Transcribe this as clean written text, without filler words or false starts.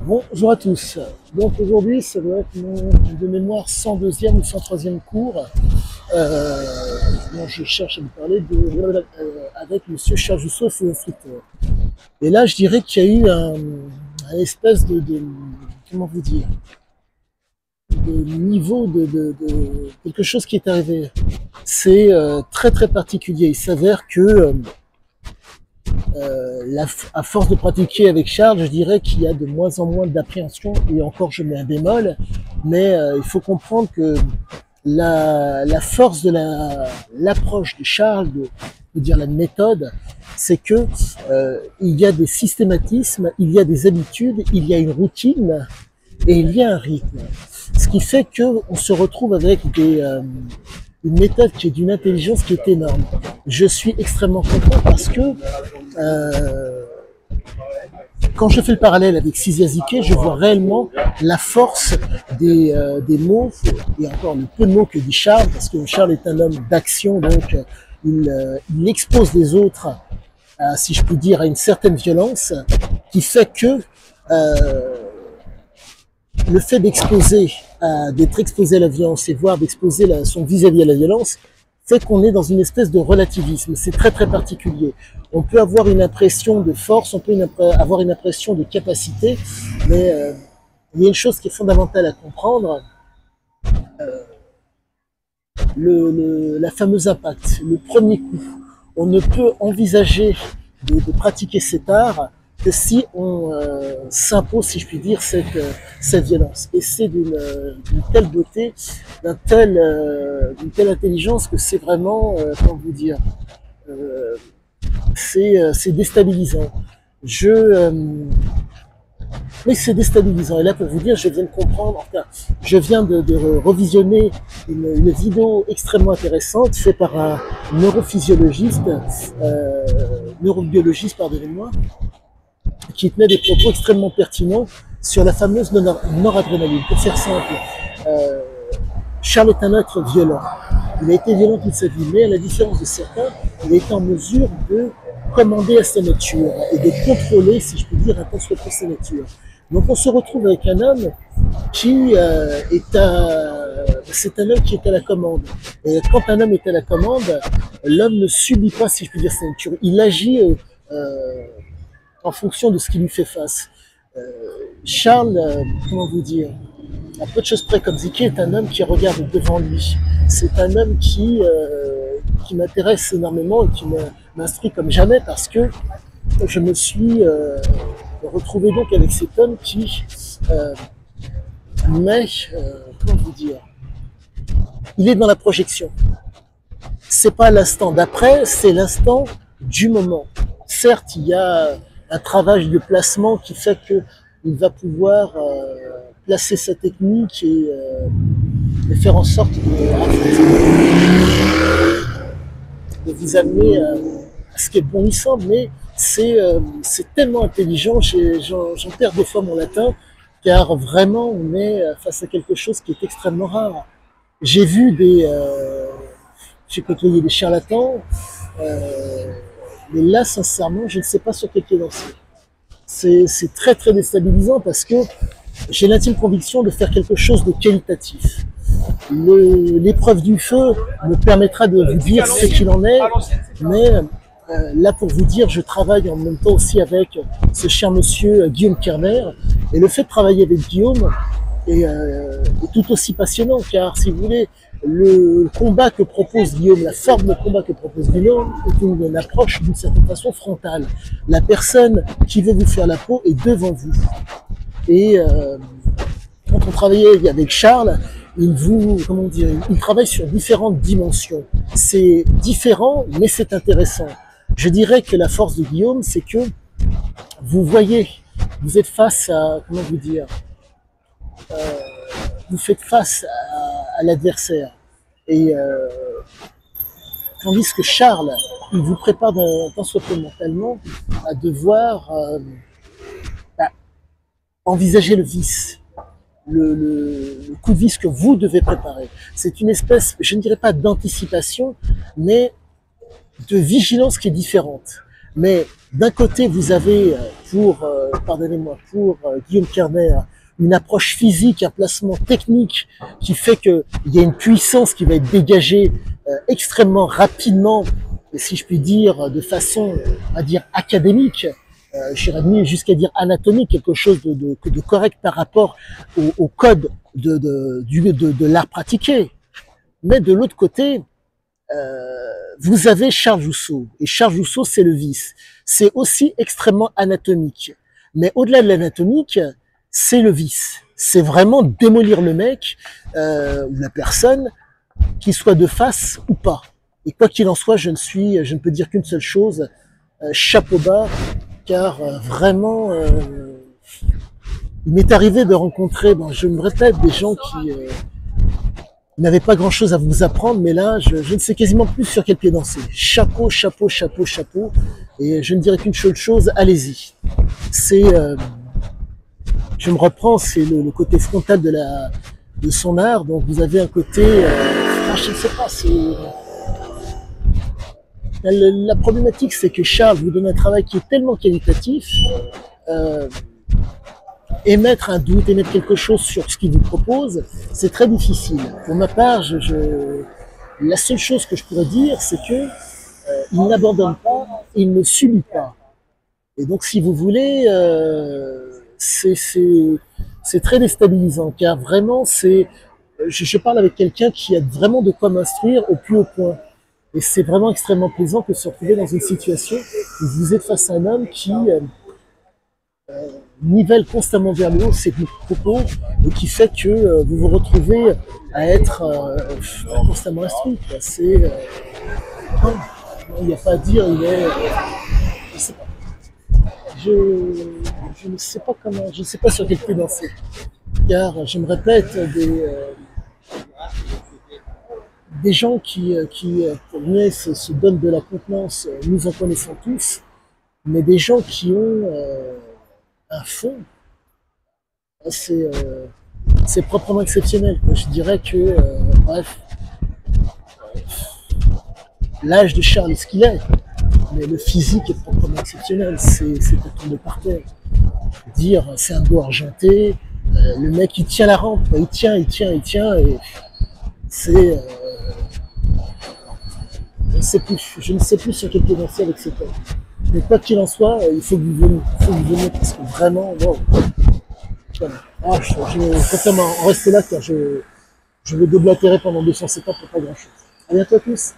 Bonjour à tous. Donc aujourd'hui, ça doit être mon de mémoire 102e ou 103e cours. Euh, dont je cherche à vous parler avec Monsieur Charles Jussot et ses instructeurs. Et là, je dirais qu'il y a eu un espèce de comment vous dire, de niveau de quelque chose qui est arrivé. C'est très très particulier. Il s'avère que à force de pratiquer avec Charles, je dirais qu'il y a de moins en moins d'appréhension, et encore je mets un bémol, mais il faut comprendre que la force de l'approche de Charles, de dire la méthode, c'est que il y a des systématismes, il y a des habitudes, il y a une routine et il y a un rythme. Ce qui fait qu'on se retrouve avec une méthode qui est d'une intelligence qui est énorme. Je suis extrêmement content parce que euh, quand je fais le parallèle avec Siziazike, je vois réellement la force des mots, et encore le peu de mots que dit Charles, parce que Charles est un homme d'action, donc il expose les autres, si je puis dire, à une certaine violence, qui fait que le fait d'être exposé à la violence et voire d'exposer son vis-à-vis à la violence, fait qu'on est dans une espèce de relativisme. C'est très très particulier. On peut avoir une impression de force, on peut avoir une impression de capacité, mais il y a une chose qui est fondamentale à comprendre, la fameuse impact, le premier coup. On ne peut envisager de pratiquer cet art que si on s'impose, si je puis dire, cette violence. Et c'est d'une telle beauté, d'une telle intelligence que c'est vraiment, comment vous dire, euh, c'est déstabilisant. Je, oui, c'est déstabilisant. Et là, pour vous dire, je viens de comprendre, enfin, je viens de revisionner une vidéo extrêmement intéressante faite par un neurophysiologiste, neurobiologiste, pardonnez-moi, qui tenait des propos extrêmement pertinents sur la fameuse noradrénaline. Pour faire simple, euh, Charles est un être violent. Il a été violent toute sa vie, mais à la différence de certains, il a été en mesure de commander à sa nature et de contrôler, si je puis dire, un tant soit peu sa nature. Donc on se retrouve avec un homme qui c'est un homme qui est à la commande. Et quand un homme est à la commande, l'homme ne subit pas, si je puis dire, sa nature. Il agit en fonction de ce qui lui fait face. Charles, comment vous dire, à peu de choses près comme Ziki, est un homme qui regarde devant lui. C'est un homme qui m'intéresse énormément et qui m'instruit comme jamais parce que je me suis retrouvé donc avec cet homme qui euh, comment vous dire, il est dans la projection. C'est pas l'instant d'après, c'est l'instant du moment. Certes, il y a un travail de placement qui fait que il va pouvoir placer sa technique et faire en sorte de vous amener à ce qui est bon, il semble, mais c'est tellement intelligent, j'en perds des fois mon latin, car vraiment on est face à quelque chose qui est extrêmement rare. J'ai vu j'ai côtoyé des charlatans, euh, mais là sincèrement je ne sais pas sur quel pied danser. C'est très très déstabilisant parce que j'ai l'intime conviction de faire quelque chose de qualitatif. L'épreuve du feu me permettra de vous dire ce qu'il en est, mais là pour vous dire, je travaille en même temps aussi avec ce cher monsieur Guillaume Kerner, et le fait de travailler avec Guillaume est tout aussi passionnant, car si vous voulez, le combat que propose Guillaume, la forme de combat que propose Guillaume est une approche d'une certaine façon frontale. La personne qui veut vous faire la peau est devant vous. Et quand on travaillait avec Charles, comment dire, il travaille sur différentes dimensions. C'est différent, mais c'est intéressant. Je dirais que la force de Guillaume, c'est que vous voyez, vous êtes face à, comment vous dire, vous faites face à l'adversaire. Et tandis que Charles, il vous prépare d'un tant soit peu mentalement à devoir bah, envisager le vice, le coup de vis que vous devez préparer. C'est une espèce, je ne dirais pas d'anticipation, mais de vigilance qui est différente. Mais d'un côté, vous avez pardonnez-moi, pour Guillaume Kerner, une approche physique, un placement technique qui fait qu'il y a une puissance qui va être dégagée extrêmement rapidement, et si je puis dire, de façon à dire académique, j'irais même jusqu'à dire anatomique, quelque chose de correct par rapport au code de l'art pratiqué. Mais de l'autre côté, vous avez Charles Jousseau. Et Charles Jousseau, c'est le vice. C'est aussi extrêmement anatomique. Mais au-delà de l'anatomique, c'est le vice. C'est vraiment démolir le mec ou la personne, qu'il soit de face ou pas. Et quoi qu'il en soit, je ne peux dire qu'une seule chose, chapeau bas, car vraiment, il m'est arrivé de rencontrer, bon, je me répète, des gens qui n'avaient pas grand-chose à vous apprendre, mais là, je ne sais quasiment plus sur quel pied danser. Chapeau, chapeau, chapeau, chapeau. Et je ne dirais qu'une seule chose, allez-y. C'est, je me reprends, c'est le côté frontal de son art. Donc vous avez un côté, je ne sais pas, c'est la problématique, c'est que Charles vous donne un travail qui est tellement qualitatif, émettre un doute, émettre quelque chose sur ce qu'il vous propose, c'est très difficile. Pour ma part, la seule chose que je pourrais dire, c'est que il n'abandonne pas, il ne subit pas. Et donc, si vous voulez, c'est très déstabilisant, car vraiment, je parle avec quelqu'un qui a vraiment de quoi m'instruire au plus haut point. Et c'est vraiment extrêmement plaisant que de se retrouver dans une situation où vous êtes face à un homme qui nivelle constamment vers le haut ses propos et qui fait que vous vous retrouvez à être constamment instruit. C'est non, il n'y a pas à dire, il est, je sais pas. Je ne sais pas comment, je ne sais pas sur quel pied danser, car je me répète des gens qui pour moi, se donnent de la contenance, nous en connaissons tous, mais des gens qui ont un fond, c'est proprement exceptionnel. Je dirais que, bref, l'âge de Charles est ce qu'il est, mais le physique est proprement exceptionnel. C'est à tomber par terre. Dire, c'est un dos argenté, le mec il tient la rampe, il tient, et c'est je ne sais plus sur quel pied danser avec cet homme. Mais quoi qu'il en soit, il faut que vous veniez, parce que vraiment, wow. Voilà. Ah, je préfère en rester là car je vais déblatérer pendant 207 ans pour pas grand chose. À bientôt à tous.